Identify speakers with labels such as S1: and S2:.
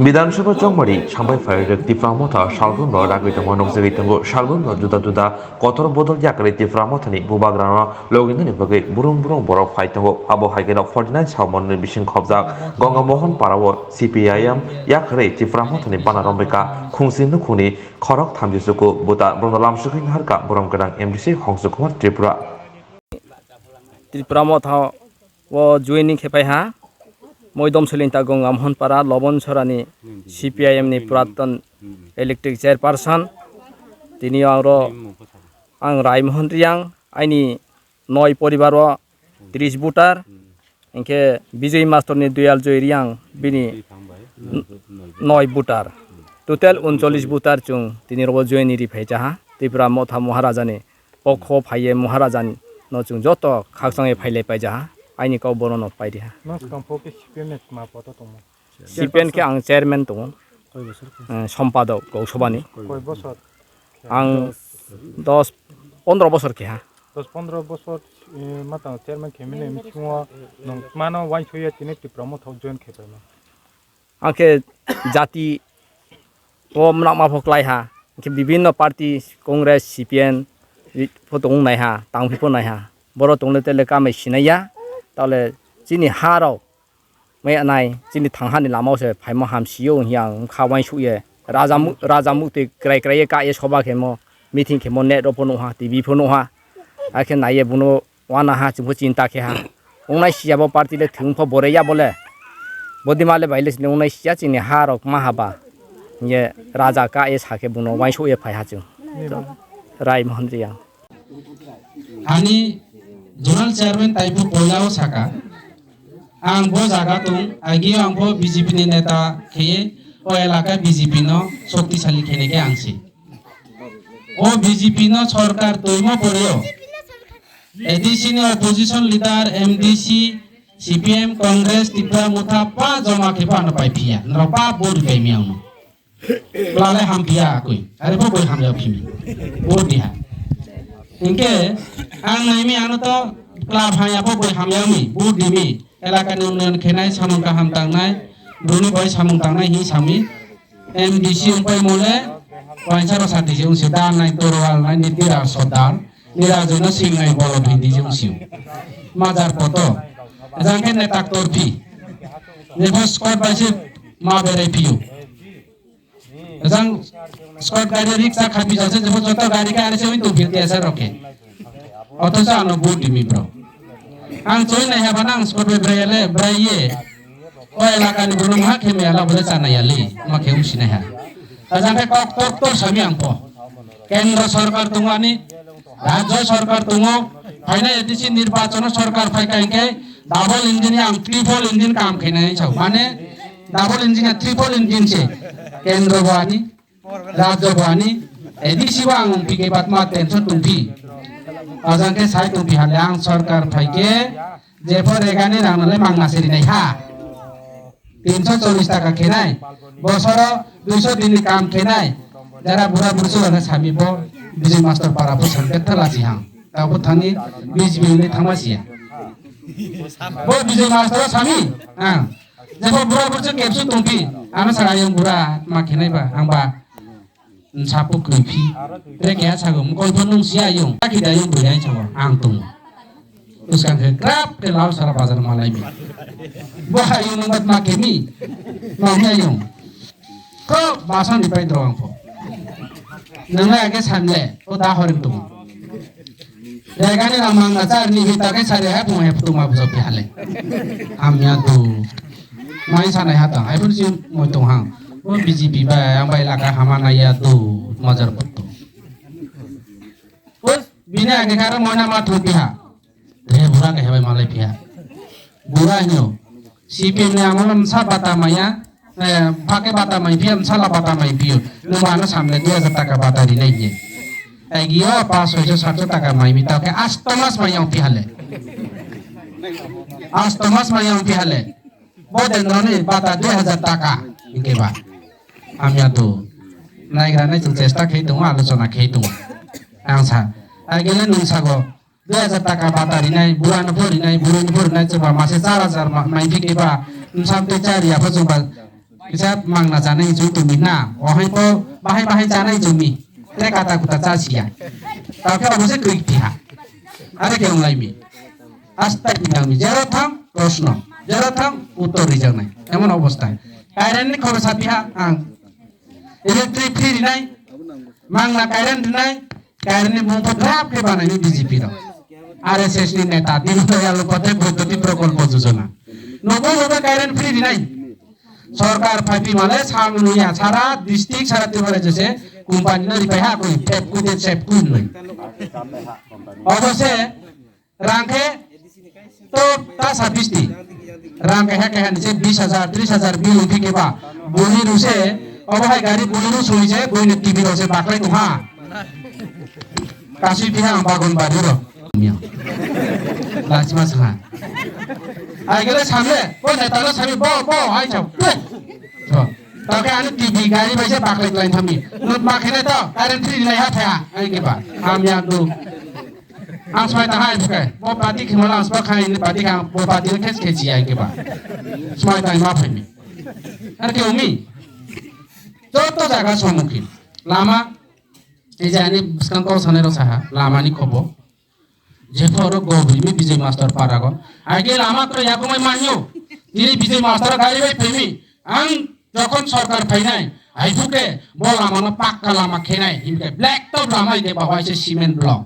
S1: বিধানসভা চংমারি সামবাইফাই রেক্টিফ্রামথা সালগুন রাগিত মনকজগি তঙ্গো সালগুন जुदा जुदा कतर बदल याकरे टिफ्रामथानि बुबाग्राना लोगिननि बगै बुरुं बुरुं बरफ फाइतंगो आबो हाइगेना 49 सावमननि बिसिं खबजाक गंगामोहन पारावो CPIM याकरे टिफ्रामथानि बानारम्बिका खुंसिन खुनि खरक थामजिसुकु बुता ब्रन्दलामसुकिन हारका बरम गोनां MDC हंसकुमार त्रिपुरा
S2: टिफ्रामथा वो जुइनि खेपाइहा मयदम सलिंता गंगामोहन पारा लबन सरानि CPIM नि पुरातन इलेक्ट्रिक चेयरपारसन तिनि आं रायमोहन रियां आइनि नय परिवार 30 बुटार इनके विजय मास्टरनि दुयाल जय रियां बिनि 9 बुटार टोटल 39 बुटार चुं तिनि रबो जयनि रिफाइजाहा त्रिपुरा मथा महाराजानि पक्ष फाइये महाराजानि न चुं जत खाकसंगे फाइले पाइजाहा आइनि काव बरन पाइदिहा CPN के आं चेयरमैन दङ सम्पादक गौसभानि आं 10-15 बोसोर केहा
S3: 10-15 बोसोर माता चेयरमैन खेमिने मिथिङा नों मानो वाइ सोया तिने टिफ्रामथाव जयन खेपायमा
S2: आंखे जाति ओ मना फक्लाइहा के विभिन्न पार्टी कांग्रेस CPN फोतों नायहा तांफिफो नायहा बर तंले तेले कामे सिनाया ताले जिनि हाराव मै नाय जिनि थांहानि लामावसे फाइमा हामसियो हियां खावाइ सुये राजा मुक्ति क्राय का ए सभा खेमो मीटिंग खेमो नेट ओपन हा टीवी फोनो हा आखे नाये बुनो वाना हा चिबो चिंता के हा उनाय सियाबो पार्टी ले थुंफो बरेया बोले बदिमाले बाइलेस ने उनाय सिया चिनि हाराव माहाबा ये राजा का ए साखे बुनो वाइ सुये फाइ हाचु रायमोहन रियां
S4: आनी जोनल चेयरमैन टाइपो पोलाओ साका आं बो जागा तुम आगियो आं बो BJP नि नेता खेये ओ इलाका BJP नो शक्तिशाली खेने के आंसी ओ BJP नो सरकार तोइमो पड़ियो एडीसी ने opposition leader MDC CPM Congress Tripura Mutha पा जमा के पा न पाइ पिया न पा बोर पे मियाउनो लाले हम पिया कोई अरे बो कोई हम जा पिमी बोर दिया इनके आं नाइमी आनो तो क्लाब हाया बो कोई हम यामी बोर दिमी एलाकानि उन्नयन खेनाय सामुं गाहाम तांनाय दुनि बय सामुं तांनाय हि सामि MDC उपाय मोले वाइचारो साथि जों से दानाय तोरवाल नाय नितिरा सदार निराजन सिंनाय बल भिन्दि जों सिउ माजार पतो जांखे नेता तोरफि नेफो स्क्वाड बाइसे मा बेराय पिउ जां स्क्वाड गाड़ी रिक्शा खापि जासे जब जत गाड़ी का आरे से तो भिति आसे रखे अथच आनो बुट दिमि ब्रो आं चोय नाय हाबा आं स्क्वाड बे ब्रायले ब्राये ओ इलाकानि बुनो मा खेमे आला बले चानायाली मा खेउ सिनाय हा जांखे कक तो समी आंपो केंद्र सरकार तुंगानि राज्य सरकार तुंगो फाइना एडीसी निर्वाचन सरकार फाइकाइके डबल इंजिन आं ट्रिपल इंजिन काम खेनाय छौ माने डबल इंजिन ट्रिपल इंजिन से केंद्र बानी राज्य बानी एडीसी बा आं पिके बात मा टेंशन तुंफि आजांके साइ तुंफि हाले आं सरकार फाइके जेफोर एगानि रांनाले मांना सेरिनाय हा 340 टाका खेनाय बसर 200 दिन काम खेनाय जरा बुरा बुरसो होना सामिबो विजय मास्टर पाराबो संकेत थलासि हां ताबो थानि बिजबिनि थामासिया बो विजय मास्टर सामि हां जेफोर बुरा बुरसो केपसु तुंफि आनो सारायं बुरा मा खेनायबा आंबा सापो खैफि रेकेया सागो मकलफोर नंसिया यं ताखिदा यं बुराय छाव आं तुं उसका ग्राफ के लाल सारा बाजार मालाय बि बहा यं नंगत मा केमि मावनिया यं को बासन निपाय द्र आंफो नंगा आगे सानले ओ दा हरिम तुं जायगानि रामांगा चारनि बिताके सारे हा बुंहे तुमा बुजो बिहाले आमिया दु माइ सानाय हाता आइफोर जि मय दं हां ओ BJP बा आं बाय लागा हामानाया दु मजार पत्तो ओ बिना आगे कार मना मा थु बिहा रे बुरा के हेबाय मालाय बिहा बुरा हियो CPM ने आमलम सा बाता माया फाके बाता माइ बिया साला बाता माइ बियो नमानो सामने 2000 टाका बाता रि नाय आइगियो 500-700 टाका माइ बिता के आस्तमास मायाव बिहाले आस्तमास मायाव बिहाले बोदे नने बाता 2000 टाका इनके बा आमिया तो नायग्रानाय जों चेष्टा खेय दङ आलोचना खेय दङ आं सा आगेले नंसागो 2000 टाका बाता रिनाय बुरानो फरिनाय बुरैनो फरिनाय जोबा मासे 4000 माइ बिकेबा नसामते चारिया फोजोबा bisa mangna janai jung tumi na ohai po bahai janai jumi te kata kuta cacia tapi অবশ্যই কই পিহা আরে কেউ লাইমি আস্তাই পিহামি যারা থাম প্রশ্ন যারা থাম উত্তর রিজাং নাই এমন অবস্থায় কারেন্টনি খবর সাপিহা আং ইলেকট্রিক ফ্রি নাই মাংনা কারেন্ট নাই কারেন্টনি মুখ গ্রাফ কে বানাইনি বিজেপি র আরএসএস নি নেতা দীনদয়াল উপাধ্যায় বৈদ্যুতিক প্রকল্প যোজনা নব্বই কারেন্ট ফ্রি নাই সরকার ফাইপি মানে সামনুয়া সারা ডিস্ট্রিক্ট সারা ত্রিপুরা যেছে কোম্পানি না রিপাই হা কই টেপ কুতে চেপ কুন নাই অবশ্যই রাখে তো তা 26 টি রাখে হ্যাঁ কেন যে 20,000 30,000 বিল উঠি কেবা বলি রুসে অবহাই গাড়ি বলি রু সইছে বইনে টিভি রসে বাকলাই তোহা কাশি বিহা বাগন বাড়ি র মিয়া লাজমা সাহা আই গেলে সামনে ও নেতালো সামনে ব আই যাও তাকে আনি টিভি গাড়ি বাইছে বাকলাই লাইন থামি নুত মাখেনে তো কারেন্ট ফ্রি নাই হা থায়া আই কেবা আমি আদু আং সমাই তাহাই ফুকে ব পাতি খিমলা আসবা খাই পাতি খাং ব পাতি কেস কেজি আই কেবা সমাই তাই মা ফাইমি আর কেউ মি যত জায়গা সম্মুখীন লামা এই যে আনি স্কাঙ্ক সানেরো সাহা লামানি খবর যে ফর গভীরমি বিজয় মাস্টার পারাগন আগে লামা তো ইয়াকুমাই মানিও তিনি বিজয় মাস্টার গাড়ি বাই ফেমি আং যখন সরকার ফাইনাই আইফুকে বল আমানো পাক্কা লামা খেনাই ইনকে ব্ল্যাক টপ লামা ইদে বাবা সিমেন্ট ব্লক